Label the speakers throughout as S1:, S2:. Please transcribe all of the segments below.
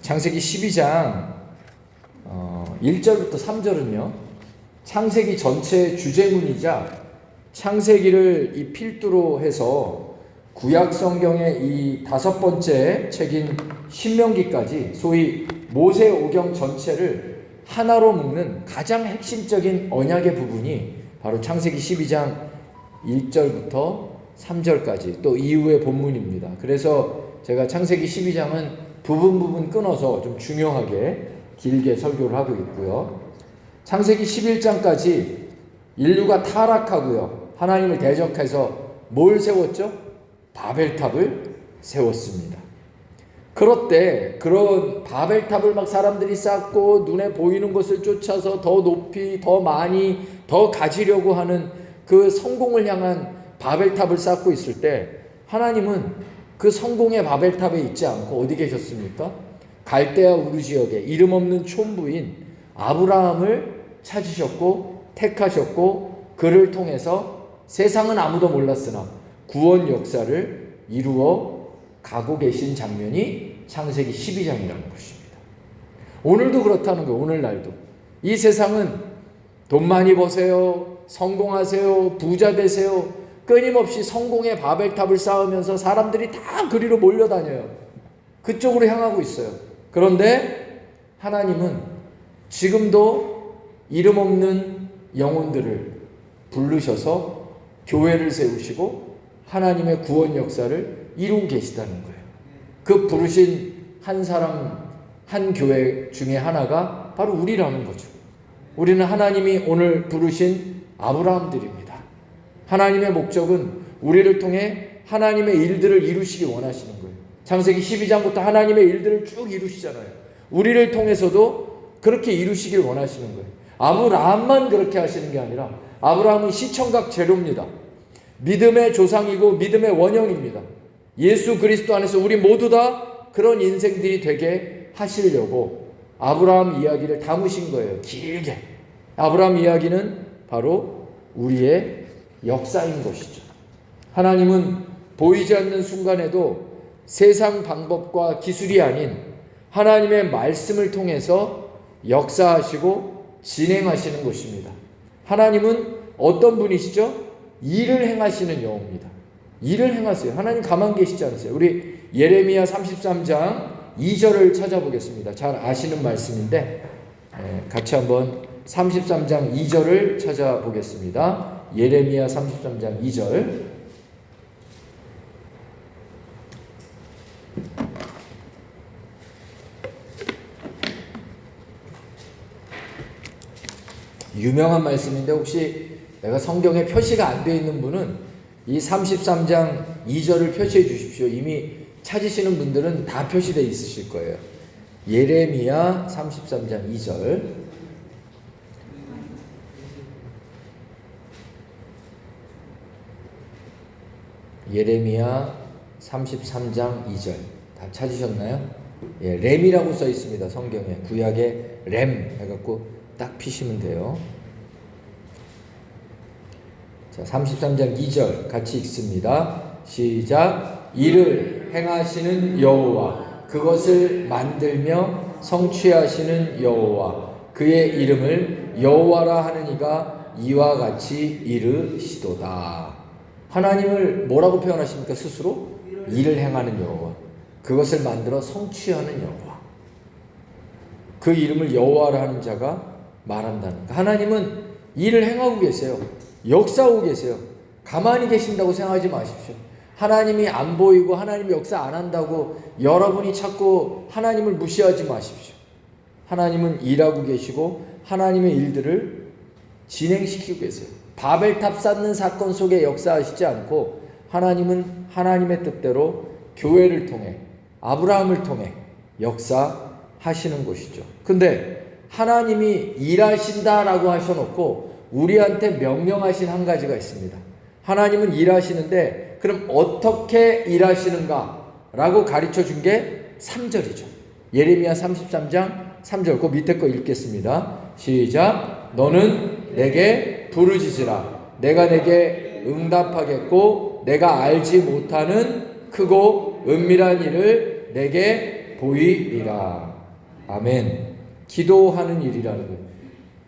S1: 창세기 12장 1절부터 3절은요. 창세기 전체의 주제문이자 창세기를 이 필두로 해서 구약 성경의 이 5번째 책인 신명기까지 소위 모세오경 전체를 하나로 묶는 가장 핵심적인 언약의 부분이 바로 창세기 12장 1절부터 3절까지 또 이후의 본문입니다. 그래서 제가 창세기 12장은 부분 끊어서 좀 중요하게 길게 설교를 하고 있고요. 창세기 11장까지 인류가 타락하고요. 하나님을 대적해서 뭘 세웠죠? 바벨탑을 세웠습니다. 그럴 때 그런 바벨탑을 막 사람들이 쌓고 눈에 보이는 것을 쫓아서 더 높이 더 많이 더 가지려고 하는 그 성공을 향한 바벨탑을 쌓고 있을 때 하나님은 그 성공의 바벨탑에 있지 않고 어디 계셨습니까? 갈대아 우르 지역에 이름 없는 촌부인 아브라함을 찾으셨고 택하셨고 그를 통해서 세상은 아무도 몰랐으나 구원 역사를 이루어 가고 계신 장면이 창세기 12장이라는 것입니다. 오늘도 그렇다는 거예요. 오늘날도 이 세상은 돈 많이 버세요, 성공하세요, 부자 되세요, 끊임없이 성공의 바벨탑을 쌓으면서 사람들이 다 그리로 몰려다녀요. 그쪽으로 향하고 있어요. 그런데 하나님은 지금도 이름 없는 영혼들을 부르셔서 교회를 세우시고 하나님의 구원 역사를 이루고 계시다는 거예요. 그 부르신 한 사람, 한 교회 중에 하나가 바로 우리라는 거죠. 우리는 하나님이 오늘 부르신 아브라함들입니다. 하나님의 목적은 우리를 통해 하나님의 일들을 이루시기 원하시는 거예요. 창세기 12장부터 하나님의 일들을 쭉 이루시잖아요. 우리를 통해서도 그렇게 이루시길 원하시는 거예요. 아브라함만 그렇게 하시는 게 아니라 아브라함은 시청각 제로입니다. 믿음의 조상이고 믿음의 원형입니다. 예수 그리스도 안에서 우리 모두 다 그런 인생들이 되게 하시려고 아브라함 이야기를 담으신 거예요. 길게. 아브라함 이야기는 바로 우리의 역사인 것이죠. 하나님은 보이지 않는 순간에도 세상 방법과 기술이 아닌 하나님의 말씀을 통해서 역사하시고 진행하시는 것입니다. 하나님은 어떤 분이시죠? 일을 행하시는 영입니다. 일을 행하세요. 하나님 가만 계시지 않으세요. 우리 예레미야 33장 2절을 찾아보겠습니다. 잘 아시는 말씀인데 같이 한번 33장 2절을 찾아보겠습니다. 예레미야 33장 2절. 유명한 말씀인데 혹시 내가 성경에 표시가 안 되어 있는 분은 이 33장 2절을 표시해 주십시오. 이미 찾으시는 분들은 다 표시되어 있으실 거예요. 예레미야 33장 2절. 예레미야 33장 2절 다 찾으셨나요? 예, 램이라고 써 있습니다. 성경에 구약에 램 해갖고 딱 피시면 돼요. 자, 33장 2절 같이 읽습니다. 시작. 이를 행하시는 여호와 그것을 만들며 성취하시는 여호와 그의 이름을 여호와라 하는 이가 이와 같이 이르시도다. 하나님을 뭐라고 표현하십니까? 스스로 일을 행하는 여호와, 그것을 만들어 성취하는 여호와, 그 이름을 여호와라 하는 자가 말한다는 거. 하나님은 일을 행하고 계세요. 역사하고 계세요. 가만히 계신다고 생각하지 마십시오. 하나님이 안 보이고 하나님이 역사 안 한다고 여러분이 자꾸 하나님을 무시하지 마십시오. 하나님은 일하고 계시고 하나님의 일들을 진행시키고 계세요. 바벨탑 쌓는 사건 속에 역사하시지 않고 하나님은 하나님의 뜻대로 교회를 통해 아브라함을 통해 역사하시는 것이죠. 근데 하나님이 일하신다라고 하셔놓고 우리한테 명령하신 한 가지가 있습니다. 하나님은 일하시는데 그럼 어떻게 일하시는가 라고 가르쳐 준 게 3절이죠. 예레미야 33장 3절. 그 밑에 거 읽겠습니다. 시작. 너는 내게 부르짖으라. 내가 내게 응답하겠고 내가 알지 못하는 크고 은밀한 일을 내게 보이리라. 아멘. 기도하는 일이라는 거예요.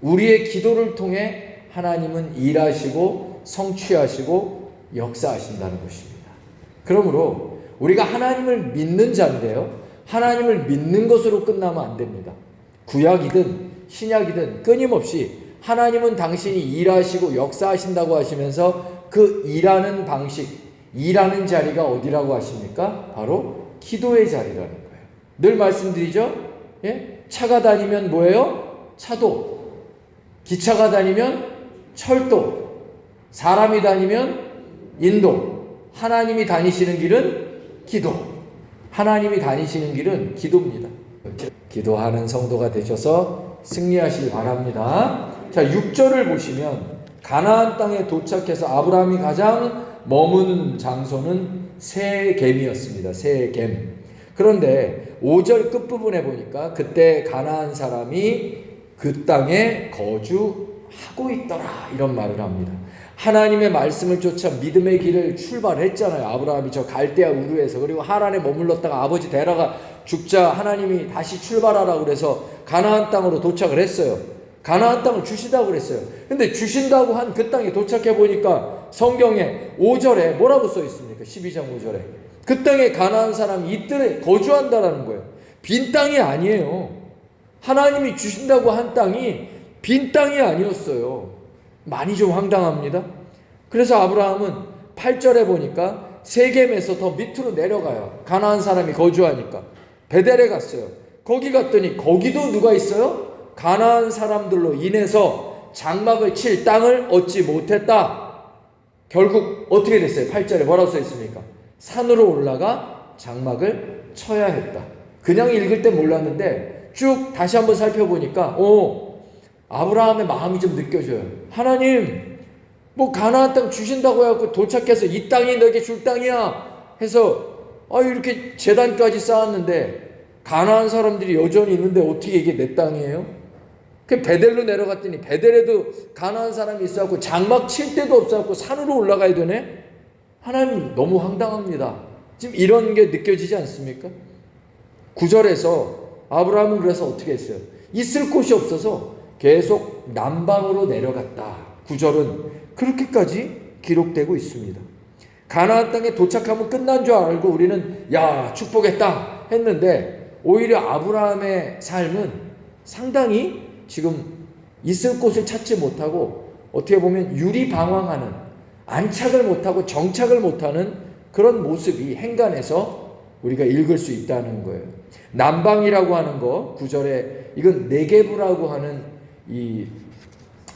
S1: 우리의 기도를 통해 하나님은 일하시고 성취하시고 역사하신다는 것입니다. 그러므로 우리가 하나님을 믿는 자인데요, 하나님을 믿는 것으로 끝나면 안 됩니다. 구약이든 신약이든 끊임없이 하나님은 당신이 일하시고 역사하신다고 하시면서 그 일하는 방식, 일하는 자리가 어디라고 하십니까? 바로 기도의 자리라는 거예요. 늘 말씀드리죠? 예? 차가 다니면 뭐예요? 차도. 기차가 다니면 철도. 사람이 다니면 인도. 하나님이 다니시는 길은 기도. 하나님이 다니시는 길은 기도입니다. 기도하는 성도가 되셔서 승리하시길 바랍니다. 자, 6절을 보시면 가나안 땅에 도착해서 아브라함이 가장 머문 장소는 세겜이었습니다. 세겜. 그런데 5절 끝부분에 보니까 그때 가나안 사람이 그 땅에 거주하고 있더라, 이런 말을 합니다. 하나님의 말씀을 쫓아 믿음의 길을 출발했잖아요. 아브라함이 저 갈대아 우르에서. 그리고 하란에 머물렀다가 아버지 데라가 죽자 하나님이 다시 출발하라고 그래서 가나안 땅으로 도착을 했어요. 가나안 땅을 주시다고 그랬어요. 근데 주신다고 한 그 땅에 도착해 보니까 성경에 5절에 뭐라고 써 있습니까? 12장 5절에 그 땅에 가나안 사람이 이들에 거주한다라는 거예요. 빈 땅이 아니에요. 하나님이 주신다고 한 땅이 빈 땅이 아니었어요. 많이 좀 황당합니다. 그래서 아브라함은 8절에 보니까 세겜에서 더 밑으로 내려가요. 가나안 사람이 거주하니까 베델에 갔어요. 거기 갔더니 거기도 누가 있어요? 가나안 사람들로 인해서 장막을 칠 땅을 얻지 못했다. 결국 어떻게 됐어요? 8절에 뭐라고 써 있습니까? 산으로 올라가 장막을 쳐야 했다. 그냥 읽을 때 몰랐는데 쭉 다시 한번 살펴보니까 아브라함의 마음이 좀 느껴져요. 하나님, 뭐 가나안 땅 주신다고 해갖고 도착해서 이 땅이 너에게 줄 땅이야 해서 이렇게 제단까지 쌓았는데 가나안 사람들이 여전히 있는데 어떻게 이게 내 땅이에요? 그 베델로 내려갔더니 베델에도 가나안 사람이 있어갖고 장막 칠 데도 없어갖고 산으로 올라가야 되네? 하나님, 너무 황당합니다. 지금 이런 게 느껴지지 않습니까? 9절에서 아브라함은 그래서 어떻게 했어요? 있을 곳이 없어서 계속 남방으로 내려갔다. 9절은 그렇게까지 기록되고 있습니다. 가나안 땅에 도착하면 끝난 줄 알고 우리는 야, 축복의 땅 했는데 오히려 아브라함의 삶은 상당히 지금 있을 곳을 찾지 못하고 어떻게 보면 유리방황하는, 안착을 못하고 정착을 못하는 그런 모습이 행간에서 우리가 읽을 수 있다는 거예요. 남방이라고 하는 거 9절에 이건 네게브라고 하는 이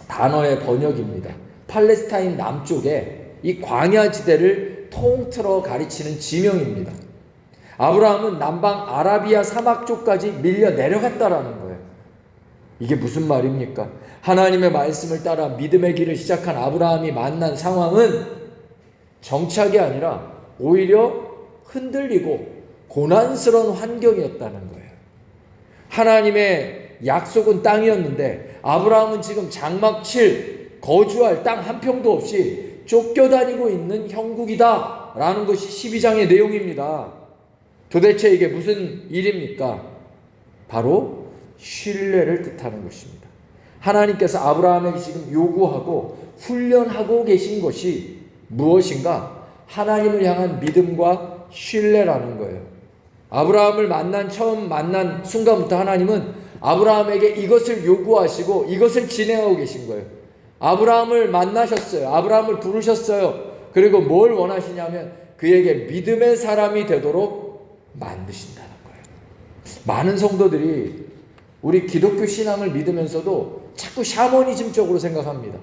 S1: 단어의 번역입니다. 팔레스타인 남쪽에 이 광야 지대를 통틀어 가리치는 지명입니다. 아브라함은 남방 아라비아 사막 쪽까지 밀려 내려갔다라는 거예요. 이게 무슨 말입니까? 하나님의 말씀을 따라 믿음의 길을 시작한 아브라함이 만난 상황은 정착이 아니라 오히려 흔들리고 고난스러운 환경이었다는 거예요. 하나님의 약속은 땅이었는데 아브라함은 지금 장막 칠 거주할 땅 한 평도 없이 쫓겨다니고 있는 형국이다 라는 것이 12장의 내용입니다. 도대체 이게 무슨 일입니까? 바로 신뢰를 뜻하는 것입니다. 하나님께서 아브라함에게 지금 요구하고 훈련하고 계신 것이 무엇인가? 하나님을 향한 믿음과 신뢰라는 거예요. 아브라함을 처음 만난 순간부터 하나님은 아브라함에게 이것을 요구하시고 이것을 진행하고 계신 거예요. 아브라함을 만나셨어요. 아브라함을 부르셨어요. 그리고 뭘 원하시냐면 그에게 믿음의 사람이 되도록 만드신다는 거예요. 많은 성도들이 우리 기독교 신앙을 믿으면서도 자꾸 샤머니즘 쪽으로 생각합니다.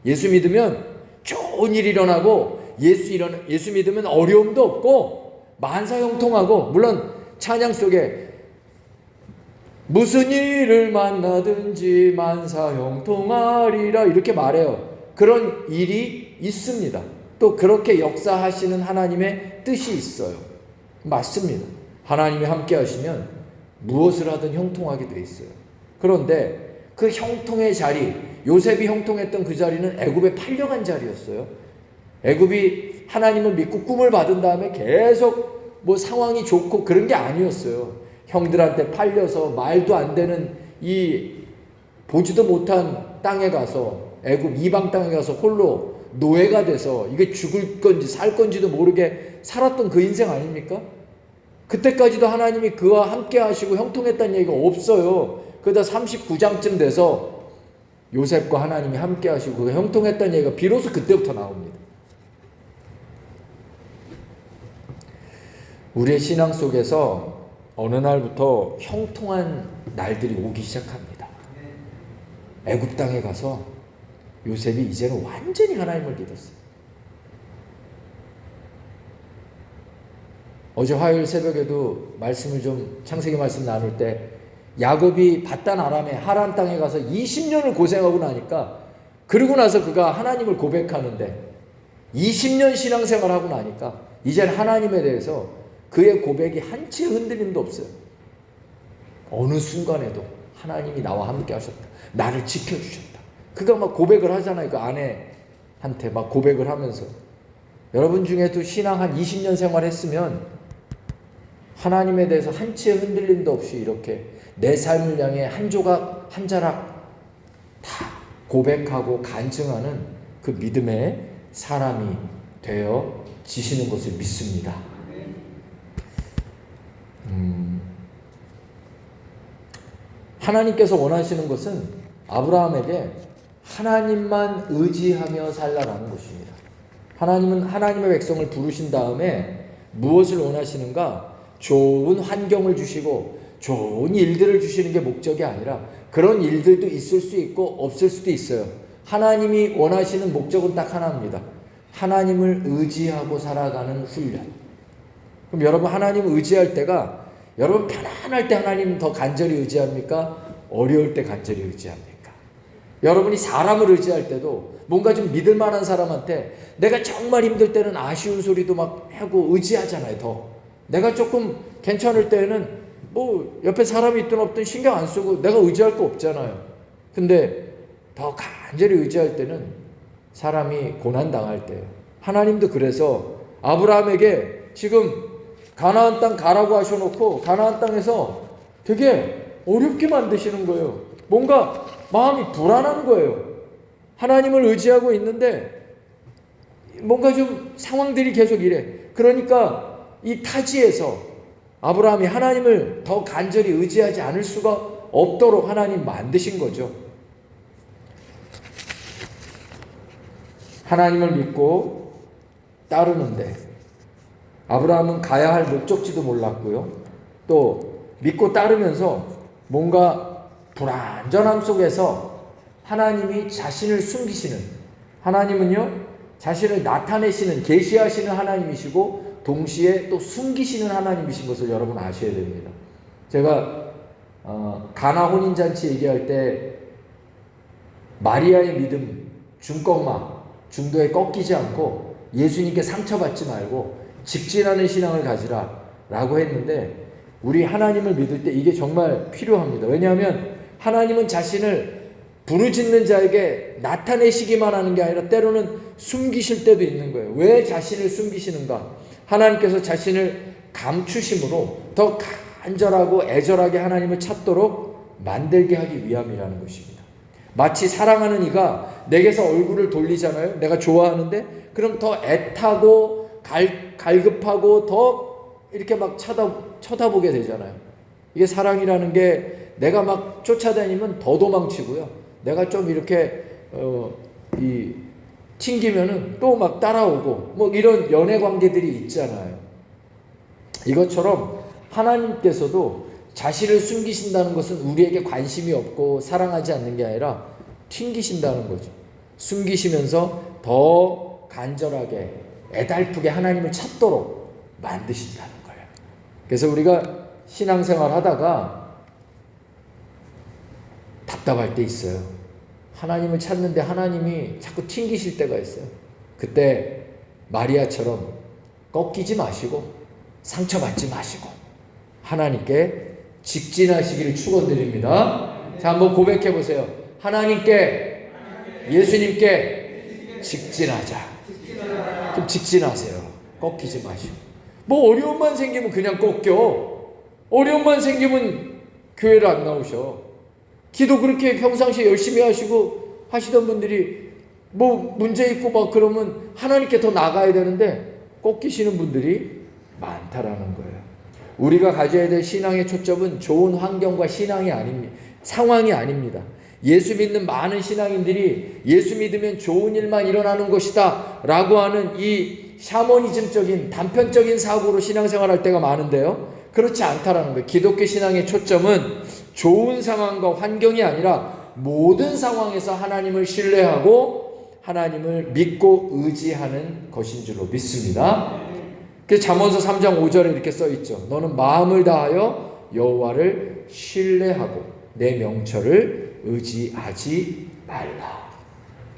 S1: 예수 믿으면 좋은 일이 일어나고 예수 믿으면 어려움도 없고 만사형통하고, 물론 찬양 속에 무슨 일을 만나든지 만사형통하리라 이렇게 말해요. 그런 일이 있습니다. 또 그렇게 역사하시는 하나님의 뜻이 있어요. 맞습니다. 하나님이 함께 하시면 무엇을 하든 형통하게 돼 있어요. 그런데 그 형통의 자리, 요셉이 형통했던 그 자리는 애굽에 팔려간 자리였어요. 애굽이 하나님을 믿고 꿈을 받은 다음에 계속 뭐 상황이 좋고 그런 게 아니었어요. 형들한테 팔려서 말도 안 되는 이 보지도 못한 땅에 가서, 애굽 이방 땅에 가서 홀로 노예가 돼서 이게 죽을 건지 살 건지도 모르게 살았던 그 인생 아닙니까? 그때까지도 하나님이 그와 함께 하시고 형통했다는 얘기가 없어요. 그러다 39장쯤 돼서 요셉과 하나님이 함께 하시고 그가 형통했다는 얘기가 비로소 그때부터 나옵니다. 우리의 신앙 속에서 어느 날부터 형통한 날들이 오기 시작합니다. 애굽 땅에 가서 요셉이 이제는 완전히 하나님을 믿었어요. 어제 화요일 새벽에도 말씀을 좀 창세기 말씀 나눌 때 야곱이 바단 아람의 하란 땅에 가서 20년을 고생하고 나니까, 그러고 나서 그가 하나님을 고백하는데 20년 신앙생활 하고 나니까 이제는 하나님에 대해서 그의 고백이 한치의 흔들림도 없어요. 어느 순간에도 하나님이 나와 함께 하셨다, 나를 지켜주셨다. 그가 막 고백을 하잖아요. 그 아내한테 막 고백을 하면서. 여러분 중에도 신앙 한 20년 생활했으면 하나님에 대해서 한치의 흔들림도 없이 이렇게 내 삶을 향해 한 조각 한 자락 다 고백하고 간증하는 그 믿음의 사람이 되어 지시는 것을 믿습니다. 하나님께서 원하시는 것은 아브라함에게 하나님만 의지하며 살라라는 것입니다. 하나님은 하나님의 백성을 부르신 다음에 무엇을 원하시는가? 좋은 환경을 주시고 좋은 일들을 주시는 게 목적이 아니라, 그런 일들도 있을 수 있고 없을 수도 있어요. 하나님이 원하시는 목적은 딱 하나입니다. 하나님을 의지하고 살아가는 훈련. 그럼 여러분, 하나님을 의지할 때가, 여러분 편안할 때 하나님 더 간절히 의지합니까? 어려울 때 간절히 의지합니까? 여러분이 사람을 의지할 때도 뭔가 좀 믿을 만한 사람한테 내가 정말 힘들 때는 아쉬운 소리도 막 하고 의지하잖아요. 더 내가 조금 괜찮을 때는 뭐 옆에 사람이 있든 없든 신경 안 쓰고 내가 의지할 거 없잖아요. 근데 더 간절히 의지할 때는 사람이 고난당할 때예요. 하나님도 그래서 아브라함에게 지금 가나안 땅 가라고 하셔놓고 가나안 땅에서 되게 어렵게 만드시는 거예요. 뭔가 마음이 불안한 거예요. 하나님을 의지하고 있는데 뭔가 좀 상황들이 계속 이래. 그러니까 이 타지에서 아브라함이 하나님을 더 간절히 의지하지 않을 수가 없도록 하나님 만드신 거죠. 하나님을 믿고 따르는데 아브라함은 가야 할 목적지도 몰랐고요. 또 믿고 따르면서 뭔가 불안전함 속에서 하나님이 자신을 숨기시는, 하나님은요 자신을 나타내시는, 계시하시는 하나님이시고 동시에 또 숨기시는 하나님이신 것을 여러분 아셔야 됩니다. 제가 가나 혼인잔치 얘기할 때 마리아의 믿음, 중도에 꺾이지 않고 예수님께 상처받지 말고 직진하는 신앙을 가지라 라고 했는데, 우리 하나님을 믿을 때 이게 정말 필요합니다. 왜냐하면 하나님은 자신을 부르짖는 자에게 나타내시기만 하는 게 아니라 때로는 숨기실 때도 있는 거예요. 왜 자신을 숨기시는가? 하나님께서 자신을 감추심으로 더 간절하고 애절하게 하나님을 찾도록 만들게 하기 위함이라는 것입니다. 마치 사랑하는 이가 내게서 얼굴을 돌리잖아요. 내가 좋아하는데 그럼 더 애타고 갈급하고 더 이렇게 막 쳐다보게 되잖아요. 이게 사랑이라는 게 내가 막 쫓아다니면 더 도망치고요. 내가 좀 이렇게 튕기면은 또 막 따라오고 뭐 이런 연애 관계들이 있잖아요. 이것처럼 하나님께서도 자신을 숨기신다는 것은 우리에게 관심이 없고 사랑하지 않는 게 아니라 튕기신다는 거죠. 숨기시면서 더 간절하게 애달프게 하나님을 찾도록 만드신다는 거예요. 그래서 우리가 신앙생활 하다가 답답할 때 있어요. 하나님을 찾는데 하나님이 자꾸 튕기실 때가 있어요. 그때 마리아처럼 꺾이지 마시고 상처받지 마시고 하나님께 직진하시기를 축원드립니다. 자, 한번 고백해 보세요. 하나님께, 예수님께 직진하자. 좀 직진하세요. 꺾이지 마시고. 뭐 어려움만 생기면 그냥 꺾여. 어려움만 생기면 교회를 안 나오셔. 기도 그렇게 평상시에 열심히 하시던 분들이 뭐 문제 있고 막 그러면 하나님께 더 나가야 되는데 꺾이시는 분들이 많다라는 거예요. 우리가 가져야 될 신앙의 초점은 좋은 환경과 상황이 아닙니다. 예수 믿는 많은 신앙인들이 예수 믿으면 좋은 일만 일어나는 것이다 라고 하는 이 샤머니즘적인 단편적인 사고로 신앙생활할 때가 많은데요, 그렇지 않다라는 거예요. 기독교 신앙의 초점은 좋은 상황과 환경이 아니라 모든 상황에서 하나님을 신뢰하고 하나님을 믿고 의지하는 것인 줄로 믿습니다. 그래서 잠언서 3장 5절에 이렇게 써 있죠. 너는 마음을 다하여 여호와를 신뢰하고 내 명철을 의지하지 말라.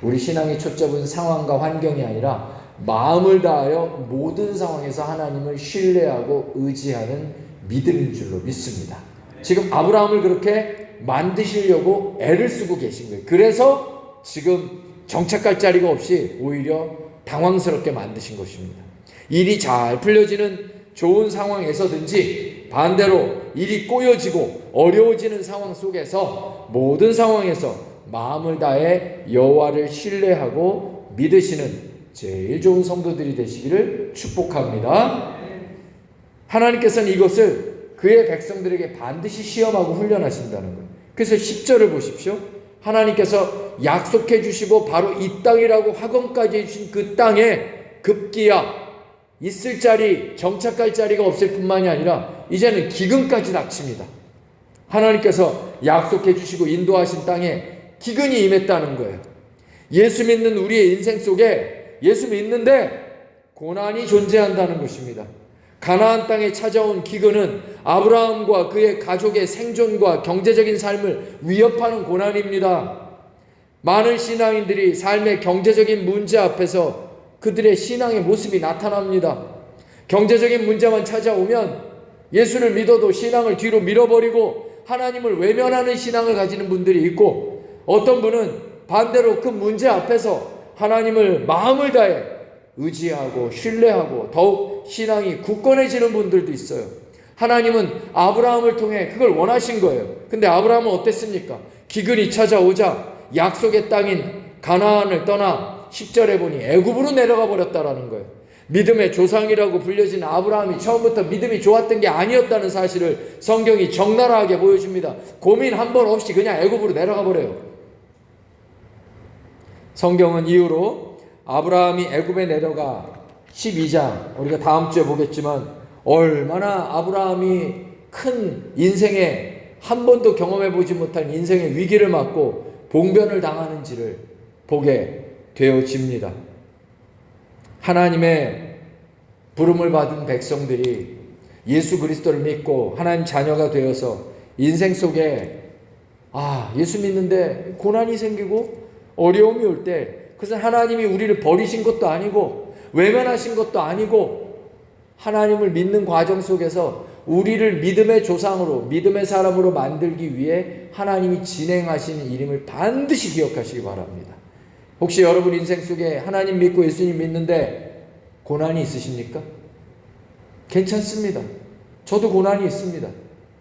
S1: 우리 신앙의 초점은 상황과 환경이 아니라 마음을 다하여 모든 상황에서 하나님을 신뢰하고 의지하는 믿음인 줄로 믿습니다. 지금 아브라함을 그렇게 만드시려고 애를 쓰고 계신 거예요. 그래서 지금 정착할 자리가 없이 오히려 당황스럽게 만드신 것입니다. 일이 잘 풀려지는 좋은 상황에서든지 반대로 일이 꼬여지고 어려워지는 상황 속에서 모든 상황에서 마음을 다해 여호와를 신뢰하고 믿으시는 제일 좋은 성도들이 되시기를 축복합니다. 하나님께서는 이것을 그의 백성들에게 반드시 시험하고 훈련하신다는 거예요. 그래서 10절을 보십시오. 하나님께서 약속해 주시고 바로 이 땅이라고 확언까지 해주신 그 땅에 급기야 있을 자리, 정착할 자리가 없을 뿐만이 아니라 이제는 기근까지 닥칩니다. 하나님께서 약속해 주시고 인도하신 땅에 기근이 임했다는 거예요. 예수 믿는 우리의 인생 속에 예수 믿는데 고난이 존재한다는 것입니다. 가나안 땅에 찾아온 기근은 아브라함과 그의 가족의 생존과 경제적인 삶을 위협하는 고난입니다. 많은 신앙인들이 삶의 경제적인 문제 앞에서 그들의 신앙의 모습이 나타납니다. 경제적인 문제만 찾아오면 예수를 믿어도 신앙을 뒤로 밀어버리고 하나님을 외면하는 신앙을 가지는 분들이 있고, 어떤 분은 반대로 그 문제 앞에서 하나님을 마음을 다해 의지하고 신뢰하고 더욱 신앙이 굳건해지는 분들도 있어요. 하나님은 아브라함을 통해 그걸 원하신 거예요. 근데 아브라함은 어땠습니까? 기근이 찾아오자 약속의 땅인 가나안을 떠나 10절에 보니 애굽으로 내려가 버렸다라는 거예요. 믿음의 조상이라고 불려진 아브라함이 처음부터 믿음이 좋았던 게 아니었다는 사실을 성경이 적나라하게 보여줍니다. 고민 한 번 없이 그냥 애굽으로 내려가 버려요. 성경은 이후로 아브라함이 애굽에 내려가 12장, 우리가 다음 주에 보겠지만 얼마나 아브라함이 큰 인생에 한 번도 경험해 보지 못한 인생의 위기를 맞고 봉변을 당하는지를 보게 되어집니다. 하나님의 부름을 받은 백성들이 예수 그리스도를 믿고 하나님 자녀가 되어서 인생 속에 예수 믿는데 고난이 생기고 어려움이 올 때, 그것은 하나님이 우리를 버리신 것도 아니고 외면하신 것도 아니고 하나님을 믿는 과정 속에서 우리를 믿음의 조상으로, 믿음의 사람으로 만들기 위해 하나님이 진행하시는 일임을 반드시 기억하시기 바랍니다. 혹시 여러분 인생 속에 하나님 믿고 예수님 믿는데 고난이 있으십니까? 괜찮습니다. 저도 고난이 있습니다.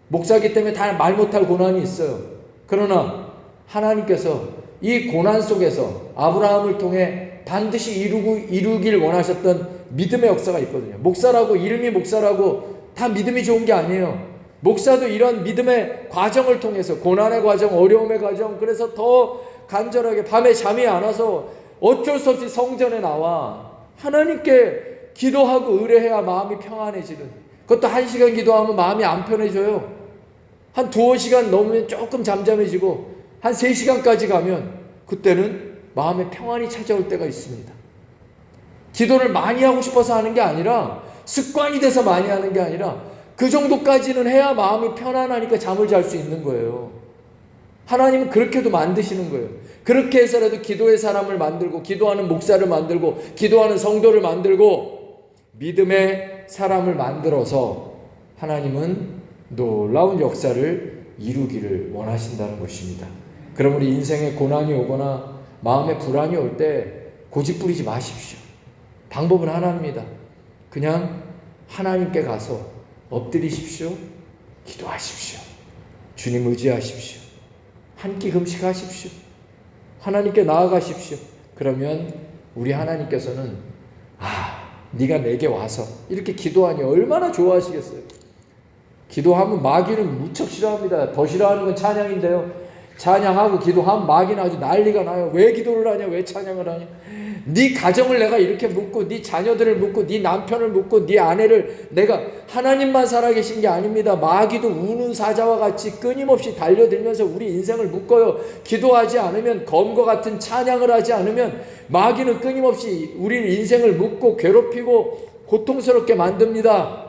S1: 목사기 때문에 다 말 못할 고난이 있어요. 그러나 하나님께서 이 고난 속에서 아브라함을 통해 반드시 이루길 원하셨던 믿음의 역사가 있거든요. 목사라고, 이름이 목사라고 다 믿음이 좋은 게 아니에요. 목사도 이런 믿음의 과정을 통해서, 고난의 과정, 어려움의 과정, 그래서 더 간절하게 밤에 잠이 안 와서 어쩔 수 없이 성전에 나와 하나님께 기도하고 의뢰해야 마음이 평안해지는, 그것도 1시간 기도하면 마음이 안 편해져요. 한 2-5시간 넘으면 조금 잠잠해지고 한 3시간까지 가면 그때는 마음에 평안이 찾아올 때가 있습니다. 기도를 많이 하고 싶어서 하는 게 아니라, 습관이 돼서 많이 하는 게 아니라 그 정도까지는 해야 마음이 편안하니까 잠을 잘 수 있는 거예요. 하나님은 그렇게도 만드시는 거예요. 그렇게 해서라도 기도의 사람을 만들고, 기도하는 목사를 만들고, 기도하는 성도를 만들고, 믿음의 사람을 만들어서 하나님은 놀라운 역사를 이루기를 원하신다는 것입니다. 그럼 우리 인생에 고난이 오거나 마음에 불안이 올 때 고집 부리지 마십시오. 방법은 하나입니다. 그냥 하나님께 가서 엎드리십시오. 기도하십시오. 주님 의지하십시오. 한 끼 금식하십시오. 하나님께 나아가십시오. 그러면 우리 하나님께서는 네가 내게 와서 이렇게 기도하니 얼마나 좋아하시겠어요. 기도하면 마귀는 무척 싫어합니다. 더 싫어하는 건 찬양인데요. 찬양하고 기도하면 마귀는 아주 난리가 나요. 왜 기도를 하냐, 왜 찬양을 하냐. 네 가정을 내가 이렇게 묻고, 네 자녀들을 묻고, 네 남편을 묻고, 네 아내를, 내가 하나님만 살아계신 게 아닙니다. 마귀도 우는 사자와 같이 끊임없이 달려들면서 우리 인생을 묶어요. 기도하지 않으면, 검과 같은 찬양을 하지 않으면 마귀는 끊임없이 우리 인생을 묶고 괴롭히고 고통스럽게 만듭니다.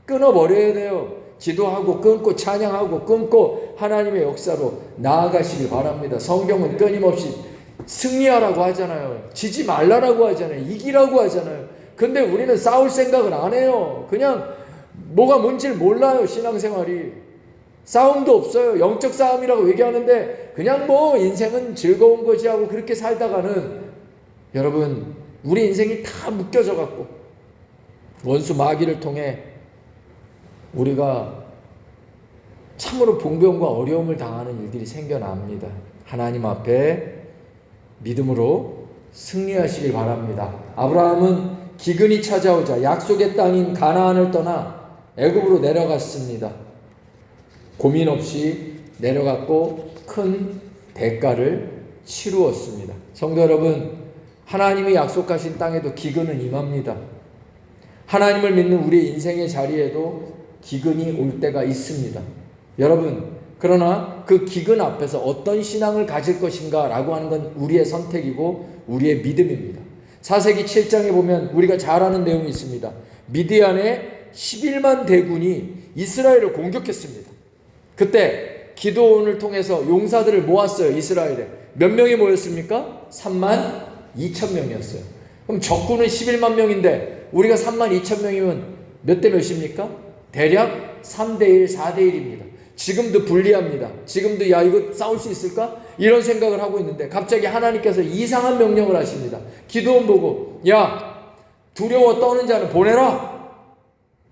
S1: 끊어버려야 돼요. 기도하고 끊고 찬양하고 끊고 하나님의 역사로 나아가시길 바랍니다. 성경은 끊임없이 승리하라고 하잖아요. 지지 말라라고 하잖아요. 이기라고 하잖아요. 근데 우리는 싸울 생각을 안 해요. 그냥 뭐가 뭔지를 몰라요. 신앙생활이. 싸움도 없어요. 영적 싸움이라고 얘기하는데 그냥 뭐 인생은 즐거운 거지 하고 그렇게 살다가는 여러분 우리 인생이 다 묶여져 갖고 원수 마귀를 통해 우리가 참으로 봉변과 어려움을 당하는 일들이 생겨납니다. 하나님 앞에 믿음으로 승리하시길 바랍니다. 아브라함은 기근이 찾아오자 약속의 땅인 가나안을 떠나 애굽으로 내려갔습니다. 고민 없이 내려갔고 큰 대가를 치루었습니다. 성도 여러분, 하나님이 약속하신 땅에도 기근은 임합니다. 하나님을 믿는 우리 인생의 자리에도 기근이 올 때가 있습니다. 여러분, 그러나 그 기근 앞에서 어떤 신앙을 가질 것인가 라고 하는 건 우리의 선택이고 우리의 믿음입니다. 사세기 7장에 보면 우리가 잘 아는 내용이 있습니다. 미디안의 11만 대군이 이스라엘을 공격했습니다. 그때 기도원을 통해서 용사들을 모았어요. 이스라엘에 몇 명이 모였습니까? 3만 2천 명이었어요. 그럼 적군은 11만 명인데 우리가 3만 2천 명이면 몇 대 몇입니까? 대략 3대1, 4대1입니다. 지금도 불리합니다. 지금도 야 이거 싸울 수 있을까? 이런 생각을 하고 있는데 갑자기 하나님께서 이상한 명령을 하십니다. 기도원 보고 야 두려워 떠는 자는 보내라.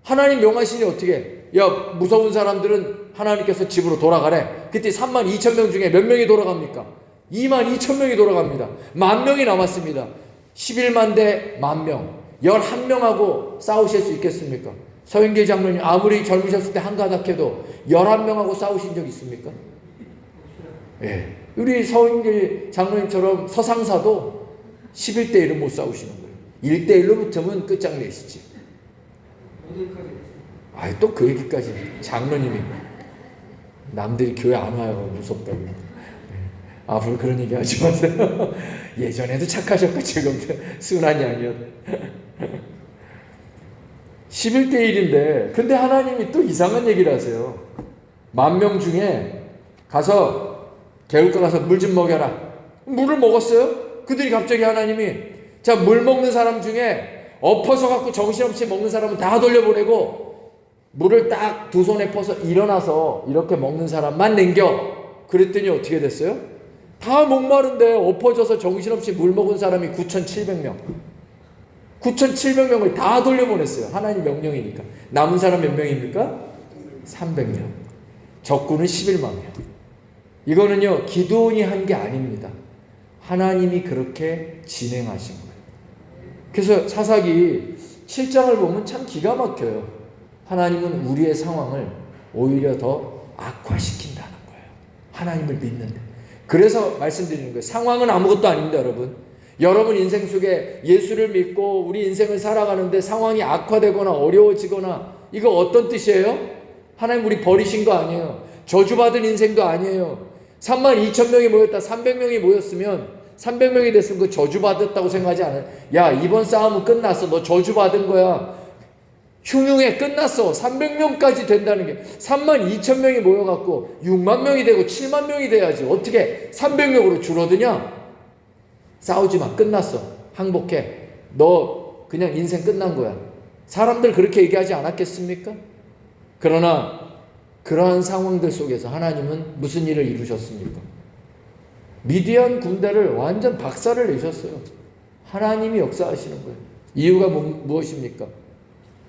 S1: 하나님 명하시니 어떻게? 야 무서운 사람들은 하나님께서 집으로 돌아가래. 그때 3만 2천 명 중에 몇 명이 돌아갑니까? 2만 2천 명이 돌아갑니다. 10,000명이 남았습니다. 11만 대 10,000명. 11명하고 싸우실 수 있겠습니까? 서영길 장로님 아무리 젊으셨을 때 한가닥해도 11명하고 싸우신 적 있습니까? 예. 우리 서영길 장로님처럼 서상사도 11대1은 못 싸우시는 거예요. 1대1로 붙으면 끝장내시지. 또 그 얘기까지 장로님이 남들이 교회 안 와요. 무섭다고. 앞으로 그런 얘기 하지 마세요. 예전에도 착하셨고 지금도 순한 양이었. 11대1인데 근데 하나님이 또 이상한 얘기를 하세요. 10,000명 중에 가서 개울가 가서 물 좀 먹여라. 물을 먹었어요. 그들이 갑자기 하나님이 자 물 먹는 사람 중에 엎어서 갖고 정신없이 먹는 사람은 다 돌려보내고 물을 딱 두 손에 퍼서 일어나서 이렇게 먹는 사람만 남겨. 그랬더니 어떻게 됐어요? 다 목마른데 엎어져서 정신없이 물 먹은 사람이 9,700명. 9,700명을 다 돌려보냈어요. 하나님 명령이니까. 남은 사람 몇 명입니까? 300명. 적군은 11만 명. 이거는요 기도원이 한 게 아닙니다. 하나님이 그렇게 진행하신 거예요. 그래서 사사기 7장을 보면 참 기가 막혀요. 하나님은 우리의 상황을 오히려 더 악화시킨다는 거예요. 하나님을 믿는데. 그래서 말씀드리는 거예요. 상황은 아무것도 아닙니다, 여러분. 여러분 인생 속에 예수를 믿고 우리 인생을 살아가는데 상황이 악화되거나 어려워지거나 이거 어떤 뜻이에요? 하나님 우리 버리신 거 아니에요. 저주받은 인생도 아니에요. 3만 2천 명이 모였다 300명이 모였으면 300명이 됐으면 그 저주받았다고 생각하지 않아요. 야 이번 싸움은 끝났어. 너 저주받은 거야. 흉흉해 끝났어. 300명까지 된다는 게 3만 2천 명이 모여갖고 6만 명이 되고 7만 명이 돼야지. 어떻게 300명으로 줄어드냐? 싸우지 마. 끝났어. 항복해. 너 그냥 인생 끝난 거야. 사람들 그렇게 얘기하지 않았겠습니까? 그러나 그러한 상황들 속에서 하나님은 무슨 일을 이루셨습니까? 미디안 군대를 완전 박살을 내셨어요. 하나님이 역사하시는 거예요. 이유가 무엇입니까?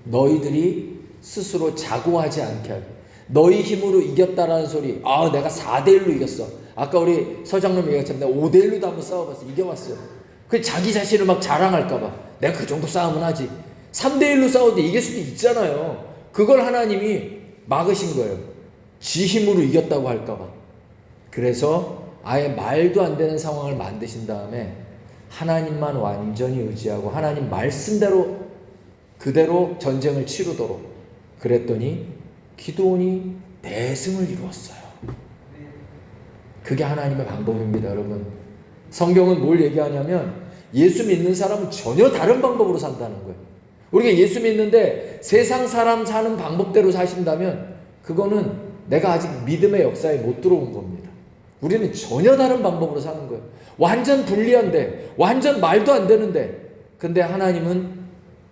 S1: 너희들이 스스로 자고하지 않게 하기. 너희 힘으로 이겼다라는 소리. 아, 내가 4대1로 이겼어. 아까 우리 서장님 얘기했지만 내가 5대1로도 한번 싸워봤어. 이겨봤어요. 그 자기 자신을 막 자랑할까봐. 내가 그 정도 싸움은 하지. 3대1로 싸워도 이길 수도 있잖아요. 그걸 하나님이 막으신 거예요. 지 힘으로 이겼다고 할까봐. 그래서 아예 말도 안 되는 상황을 만드신 다음에 하나님만 완전히 의지하고 하나님 말씀대로 그대로 전쟁을 치르도록 그랬더니 기드온이 대승을 이루었어요. 그게 하나님의 방법입니다, 여러분. 성경은 뭘 얘기하냐면 예수 믿는 사람은 전혀 다른 방법으로 산다는 거예요. 우리가 예수 믿는데 세상 사람 사는 방법대로 사신다면 그거는 내가 아직 믿음의 역사에 못 들어온 겁니다. 우리는 전혀 다른 방법으로 사는 거예요. 완전 불리한데, 완전 말도 안 되는데, 근데 하나님은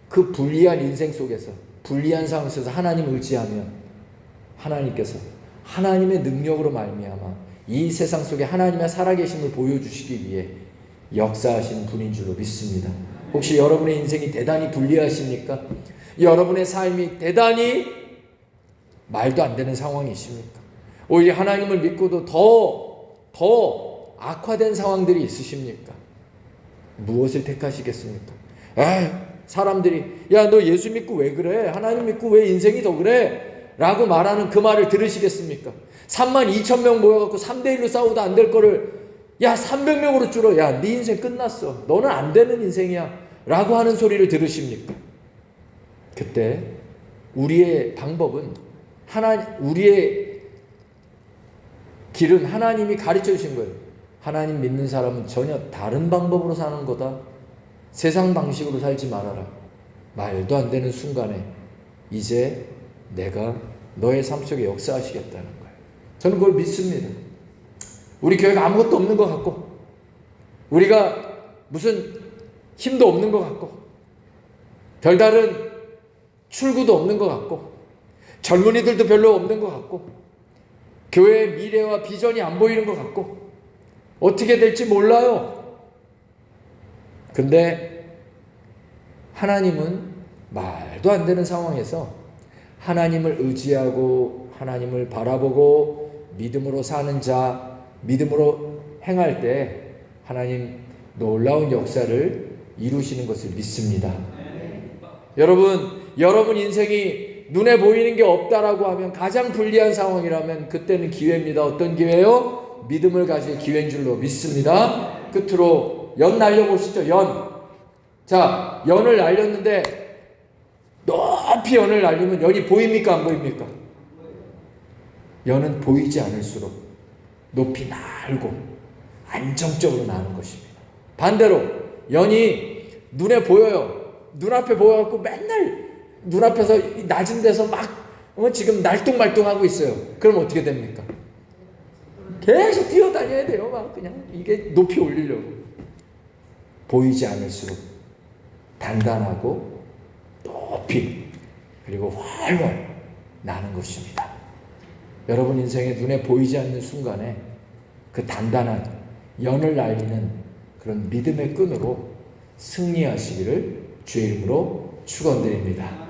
S1: 그 불리한 인생 속에서, 불리한 상황 속에서 하나님을 의지하면 하나님께서 하나님의 능력으로 말미암아 이 세상 속에 하나님의 살아계심을 보여주시기 위해 역사하시는 분인 줄로 믿습니다. 혹시 여러분의 인생이 대단히 불리하십니까? 여러분의 삶이 대단히 말도 안 되는 상황이십니까? 오히려 하나님을 믿고도 더 악화된 상황들이 있으십니까? 무엇을 택하시겠습니까? 사람들이 야, 너 예수 믿고 왜 그래? 하나님 믿고 왜 인생이 더 그래? 라고 말하는 그 말을 들으시겠습니까? 32,000명 모여갖고 3대1로 싸우도 안 될 거를 야 300명으로 줄어. 야, 네 인생 끝났어. 너는 안 되는 인생이야. 라고 하는 소리를 들으십니까? 그때 우리의 방법은 우리의 길은 하나님이 가르쳐 주신 거예요. 하나님 믿는 사람은 전혀 다른 방법으로 사는 거다. 세상 방식으로 살지 말아라. 말도 안 되는 순간에 이제 내가 너의 삶 속에 역사하시겠다는 거예요. 저는 그걸 믿습니다. 우리 교회가 아무것도 없는 것 같고 우리가 무슨 힘도 없는 것 같고 별다른 출구도 없는 것 같고 젊은이들도 별로 없는 것 같고 교회의 미래와 비전이 안 보이는 것 같고 어떻게 될지 몰라요. 근데 하나님은 말도 안 되는 상황에서 하나님을 의지하고 하나님을 바라보고 믿음으로 사는 자, 믿음으로 행할 때 하나님 놀라운 역사를 이루시는 것을 믿습니다. 여러분 인생이 눈에 보이는 게 없다라고 하면 가장 불리한 상황이라면 그때는 기회입니다. 어떤 기회요? 믿음을 가질 기회인 줄로 믿습니다. 끝으로 연 날려보시죠. 자, 연을 날렸는데 높이 연을 날리면 연이 보입니까? 안 보입니까? 연은 보이지 않을수록 높이 날고 안정적으로 나는 것입니다. 반대로 연이 눈에 보여요. 눈앞에 보여갖고 맨날 눈앞에서 낮은 데서 막 지금 날뚱말뚱하고 있어요. 그럼 어떻게 됩니까? 계속 뛰어다녀야 돼요. 막 그냥 이게 높이 올리려고. 보이지 않을수록 단단하고 높이 그리고 활활 나는 것입니다. 여러분 인생에 눈에 보이지 않는 순간에 그 단단한 연을 날리는 그런 믿음의 끈으로 승리하시기를 주의 이름으로 축원드립니다.